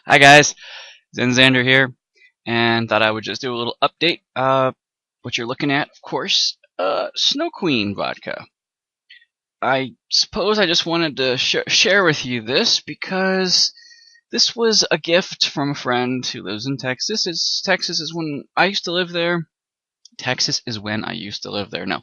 Hi guys, Zenzander here, and thought I would just do a little update. What you're looking at, of course, Snow Queen vodka. I suppose I just wanted to share with you this because this was a gift from a friend who lives in Texas. Texas is when I used to live there. Texas is when I used to live there. No,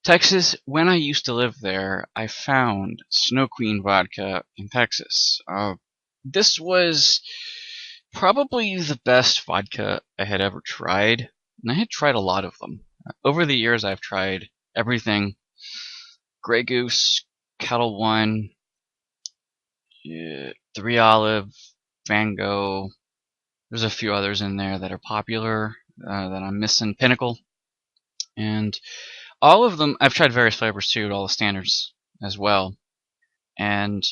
Texas, when I used to live there, I found Snow Queen vodka in Texas. This was probably the best vodka I had ever tried, and I had tried a lot of them. Over the years, I've tried everything: Grey Goose, Kettle One, Three Olive, Van Gogh. There's a few others in there that are popular that I'm missing. Pinnacle, and all of them. I've tried various flavors too, all the standards as well. And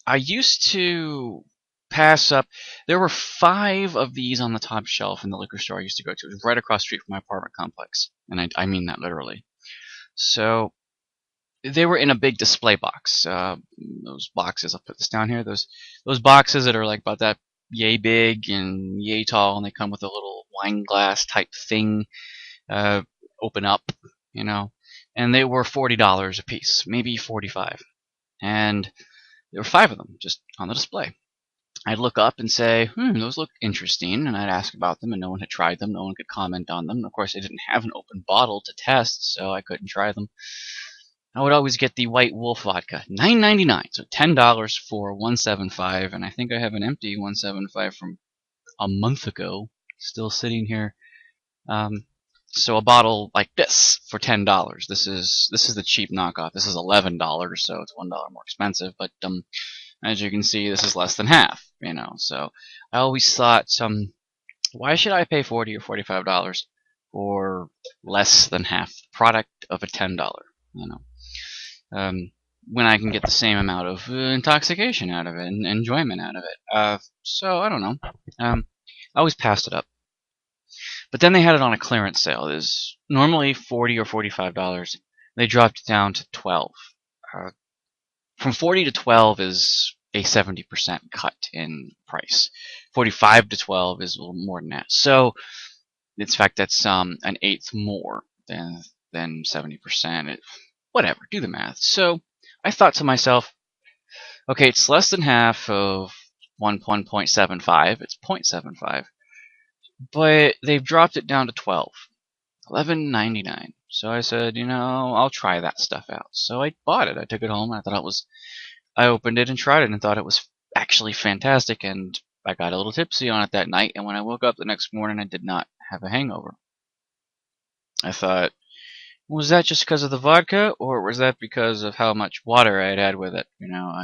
I used to pass up. There were 5 of these on the top shelf in the liquor store I used to go to. It was right across the street from my apartment complex, and I mean that literally. So they were in a big display box. Those boxes, I'll put this down here. Those boxes that are like about that yay big and yay tall, and they come with a little wine glass type thing. Uh, Open up, you know. And they were $40 a piece, maybe 45. And there were 5 of them just on the display. I'd look up and say, those look interesting, and I'd ask about them, and no one had tried them. No one could comment on them. Of course, I didn't have an open bottle to test, so I couldn't try them. I would always get the White Wolf vodka, $9.99, so $10 for 175, and I think I have an empty 175 from a month ago, still sitting here. So a bottle like this for $10. This is the cheap knockoff. This is $11, so it's $1 more expensive, but as you can see, this is less than half, So I always thought, why should I pay $40 or $45 for less than half the product of a $10, when I can get the same amount of intoxication out of it and enjoyment out of it. So I don't know. I always passed it up. But then they had it on a clearance sale. It was normally $40 or $45. They dropped it down to $12. From 40 to 12 is a 70% cut in price. 45 to 12 is a little more than that. So, in fact, that's an eighth more than 70%. Whatever, do the math. So, I thought to myself, okay, it's less than half of 1.75. It's 0.75. But they've dropped it down to 12. $11.99. So I said, I'll try that stuff out. So I bought it. I took it home. I opened it and tried it and thought it was actually fantastic. And I got a little tipsy on it that night. And when I woke up the next morning, I did not have a hangover. I thought, was that just because of the vodka, or was that because of how much water I had had with it?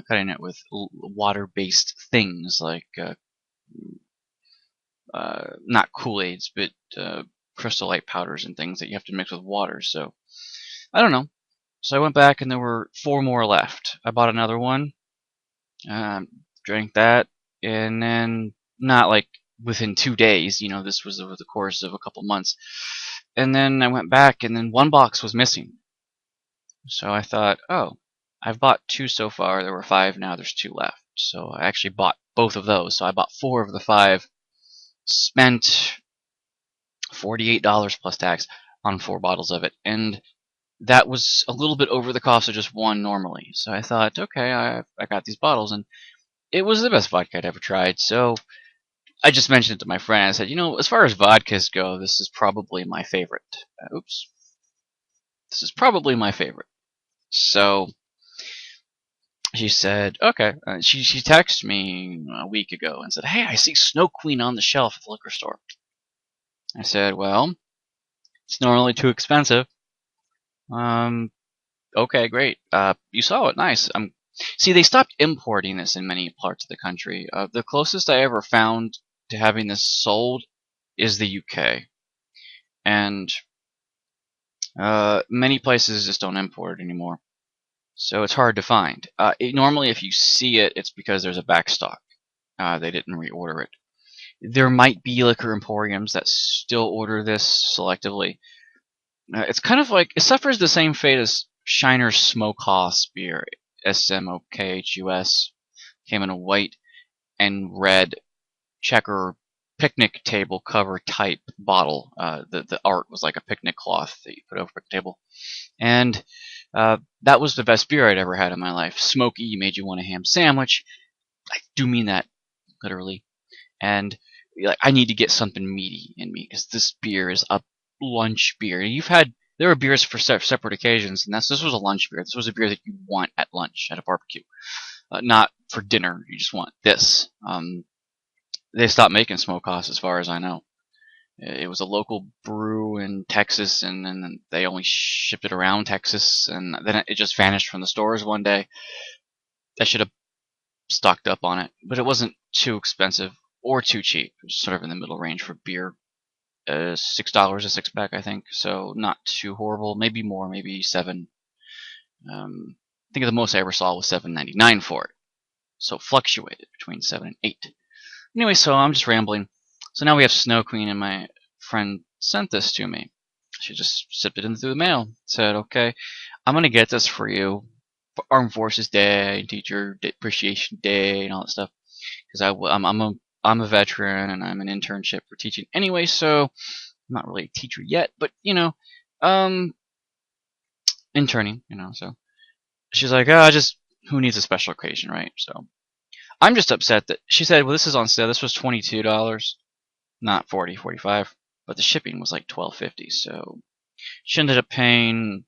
Cutting it with water-based things like not Kool-Aids, but Crystal Light powders and things that you have to mix with water. So I don't know. So I went back and there were 4 more left. I bought another one, drank that, and then not like within 2 days. This was over the course of a couple months. And then I went back, and then 1 box was missing. So I thought, oh, I've bought 2 so far. There were 5. Now there's 2 left. So I actually bought both of those. So I bought 4 of the 5. Spent $48 plus tax on 4 bottles of it, and that was a little bit over the cost of just one normally. So I thought, okay, I got these bottles, and it was the best vodka I'd ever tried. So I just mentioned it to my friend. I said, as far as vodkas go, this is probably my favorite. This is probably my favorite. So she said, okay. She texted me a week ago and said, hey, I see Snow Queen on the shelf at the liquor store. I said, well, it's normally too expensive. Okay, great. You saw it. Nice. See, they stopped importing this in many parts of the country. The closest I ever found to having this sold is the UK. And many places just don't import it anymore. So it's hard to find. Normally, if you see it, it's because there's a backstock. They didn't reorder it. There might be liquor emporiums that still order this selectively. It's kind of like, it suffers the same fate as Shiner's Smokehouse beer, SMOKHUS. Came in a white and red checker picnic table cover type bottle. The art was like a picnic cloth that you put over a table, and that was the best beer I'd ever had in my life. Smoky, made you want a ham sandwich. I do mean that literally. And like, I need to get something meaty in me because this beer is a lunch beer. There were beers for separate occasions, and this was a lunch beer. This was a beer that you want at lunch at a barbecue, not for dinner. You just want this. They stopped making Smokehouse, as far as I know. It was a local brew in Texas, and then they only shipped it around Texas, and then it just vanished from the stores one day. I should have stocked up on it, but it wasn't too expensive or too cheap. It was sort of in the middle range for beer. $6 a 6-pack, I think, so not too horrible. Maybe more, maybe $7. I think the most I ever saw was $7.99 for it. So it fluctuated between 7 and 8. Anyway, so I'm just rambling. So now we have Snow Queen, and my friend sent this to me. She just sipped it in through the mail. Said, okay, I'm going to get this for you for Armed Forces Day, Teacher Appreciation Day, and all that stuff. Because I'm a veteran, and I'm an internship for teaching anyway, so I'm not really a teacher yet, but, interning, so. She's like, who needs a special occasion, right? So I'm just upset that she said, well, this is on sale. This was $22, not $40, $45, but the shipping was like $12.50. So she ended up paying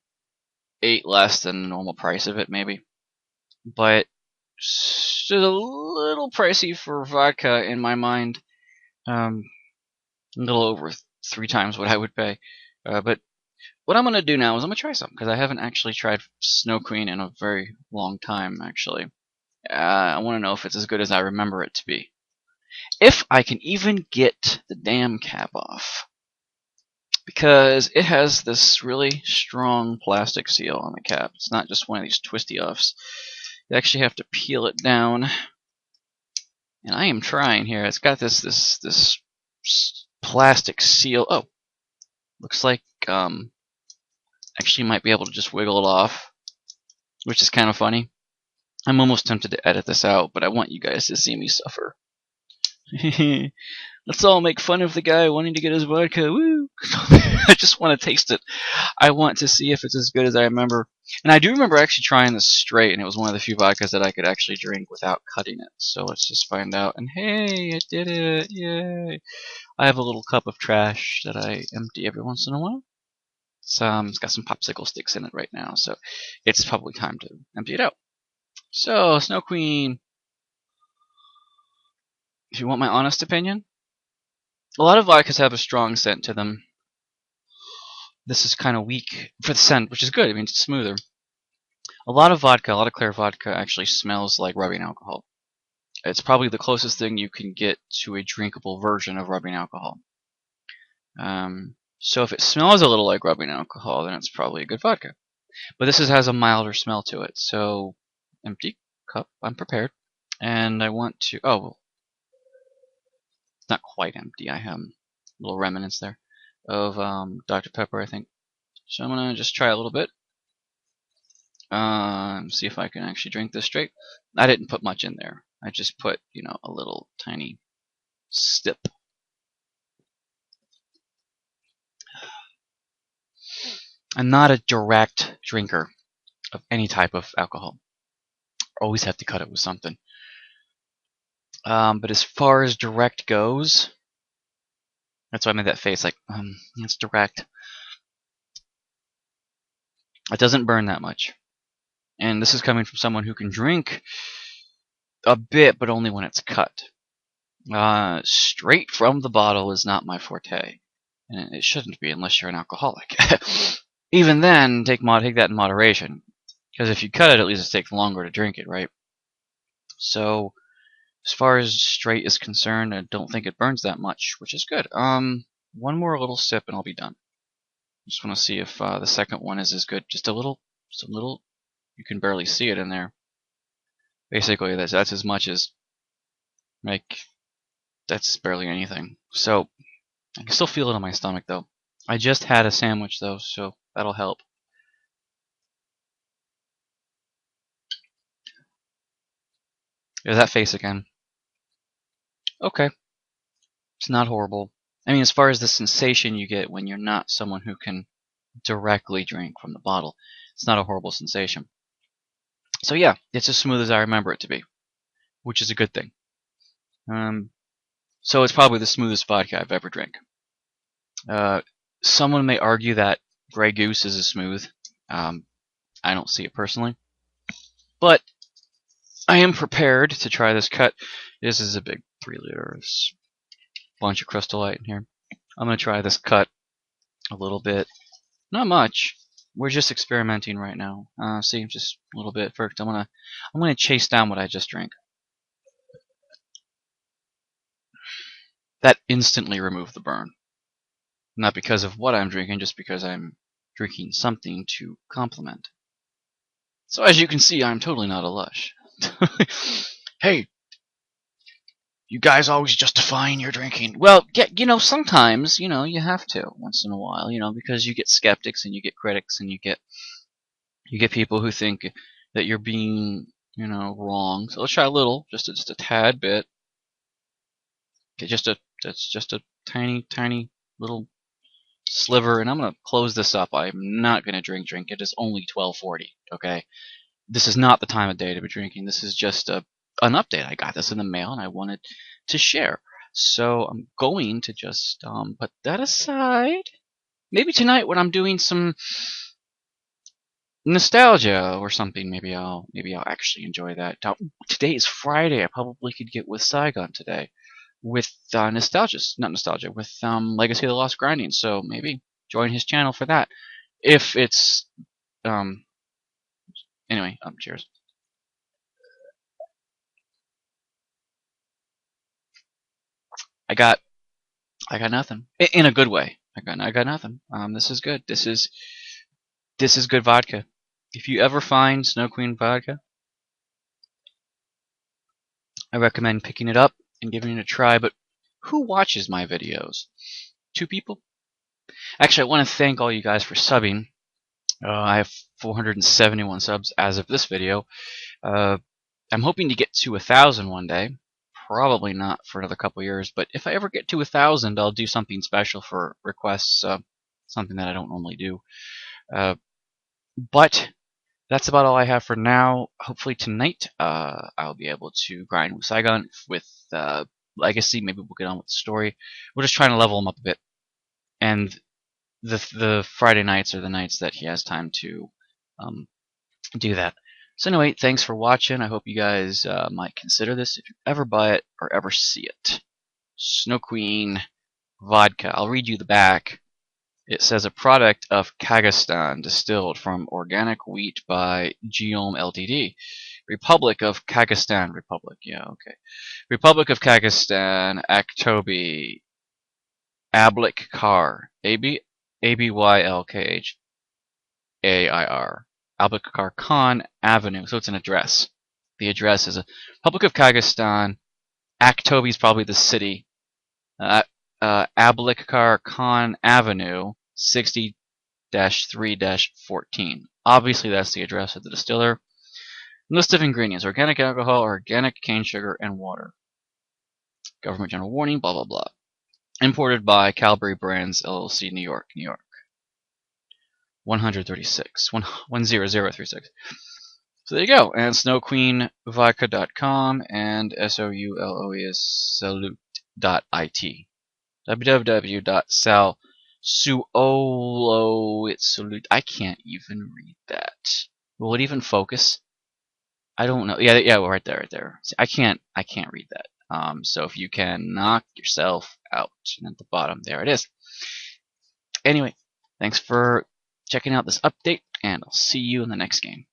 $8 less than the normal price of it, maybe. But it's a little pricey for vodka in my mind. A little over 3 times what I would pay. But what I'm going to do now is I'm going to try some, because I haven't actually tried Snow Queen in a very long time, actually. I want to know if it's as good as I remember it to be. If I can even get the damn cap off. Because it has this really strong plastic seal on the cap. It's not just one of these twisty offs. You actually have to peel it down. And I am trying here. It's got this plastic seal. Oh, looks like actually might be able to just wiggle it off, which is kind of funny. I'm almost tempted to edit this out, but I want you guys to see me suffer. Let's all make fun of the guy wanting to get his vodka. Woo! I just want to taste it. I want to see if it's as good as I remember. And I do remember actually trying this straight, and it was one of the few vodkas that I could actually drink without cutting it. So let's just find out. And hey, I did it! Yay! I have a little cup of trash that I empty every once in a while. It's got some popsicle sticks in it right now, so it's probably time to empty it out. So, Snow Queen. If you want my honest opinion, a lot of vodkas have a strong scent to them. This is kind of weak for the scent, which is good. It means it's smoother. A lot of clear vodka actually smells like rubbing alcohol. It's probably the closest thing you can get to a drinkable version of rubbing alcohol. So if it smells a little like rubbing alcohol, then it's probably a good vodka. But this has a milder smell to it. So, empty cup. I'm prepared. And I want to... Oh, well, it's not quite empty. I have little remnants there of Dr. Pepper, I think. So I'm going to just try a little bit. See if I can actually drink this straight. I didn't put much in there. I just put, a little tiny sip. I'm not a direct drinker of any type of alcohol. Always have to cut it with something. But as far as direct goes, that's why I made that face, like, it's direct. It doesn't burn that much. And this is coming from someone who can drink a bit, but only when it's cut. Straight from the bottle is not my forte. And it shouldn't be unless you're an alcoholic. Even then, take that in moderation. Because if you cut it, at least it takes longer to drink it, right? So, as far as straight is concerned, I don't think it burns that much, which is good. One more little sip and I'll be done. Just want to see if the second one is as good. Just a little, you can barely see it in there. Basically, that's as much as, that's barely anything. So, I can still feel it in my stomach, though. I just had a sandwich, though, so that'll help. There's that face again. Okay, it's not horrible. I mean, as far as the sensation you get when you're not someone who can directly drink from the bottle, it's not a horrible sensation. So yeah, it's as smooth as I remember it to be, which is a good thing. So it's probably the smoothest vodka I've ever drank. Someone may argue that Grey Goose is as smooth. I don't see it personally, but I am prepared to try this cut. This is a big 3 liters. Bunch of Crystal Light in here. I'm gonna try this cut a little bit. Not much. We're just experimenting right now. See, just a little bit first. I'm gonna chase down what I just drank. That instantly removed the burn. Not because of what I'm drinking, just because I'm drinking something to complement. So as you can see, I'm totally not a lush. Hey, you guys always justifying your drinking. Well, yeah, sometimes, you have to once in a while, because you get skeptics and you get critics and you get people who think that you're being, wrong. So let's try a little, just a tad bit. Okay, that's just a tiny, tiny little sliver, and I'm gonna close this up. I'm not gonna drink. It is only 12:40. Okay, this is not the time of day to be drinking. This is just an update. I got this in the mail, and I wanted to share. So I'm going to just put that aside. Maybe tonight when I'm doing some nostalgia or something, maybe I'll actually enjoy that. Now, today is Friday. I probably could get with Saigon today with not nostalgia, with Legacy of the Lost Grinding. So maybe join his channel for that. If it's anyway, cheers. I got nothing in a good way. I got nothing. This is good. This is good vodka. If you ever find Snow Queen vodka, I recommend picking it up and giving it a try. But who watches my videos? 2 people. Actually, I want to thank all you guys for subbing. I have 471 subs as of this video. I'm hoping to get to 1,000 one day. Probably not for another couple years, but if I ever get to 1,000, I'll do something special for requests, something that I don't normally do. But that's about all I have for now. Hopefully tonight, I'll be able to grind with Saigon with Legacy. Maybe we'll get on with the story. We're just trying to level him up a bit, and the Friday nights are the nights that he has time to do that. So anyway, thanks for watching. I hope you guys might consider this if you ever buy it or ever see it. Snow Queen vodka. I'll read you the back. It says a product of Kazakhstan, distilled from organic wheat by Geom Ltd. Republic of Kazakhstan. Republic, yeah, okay. Republic of Kazakhstan, Aktobi, Ablykar, Abyklkhair, Ablykar Khan Avenue. So it's an address. The address is a Republic of Kazakhstan. Aktobi is probably the city. Ablykar Khan Avenue, 60-3-14. Obviously, that's the address of the distiller. List of ingredients: organic alcohol, organic cane sugar, and water. Government general warning, blah blah blah. Imported by Calbury Brands LLC, New York, New York. 10036. So there you go. And snowqueenvodka.com and SOULOE is salute.it. www.salsuoloitsalute. I can't even read that. Will it even focus? I don't know. Yeah, well, right there. See, I can't read that. So if you can knock yourself out, and at the bottom there it is. Anyway, thanks for checking out this update, and I'll see you in the next game.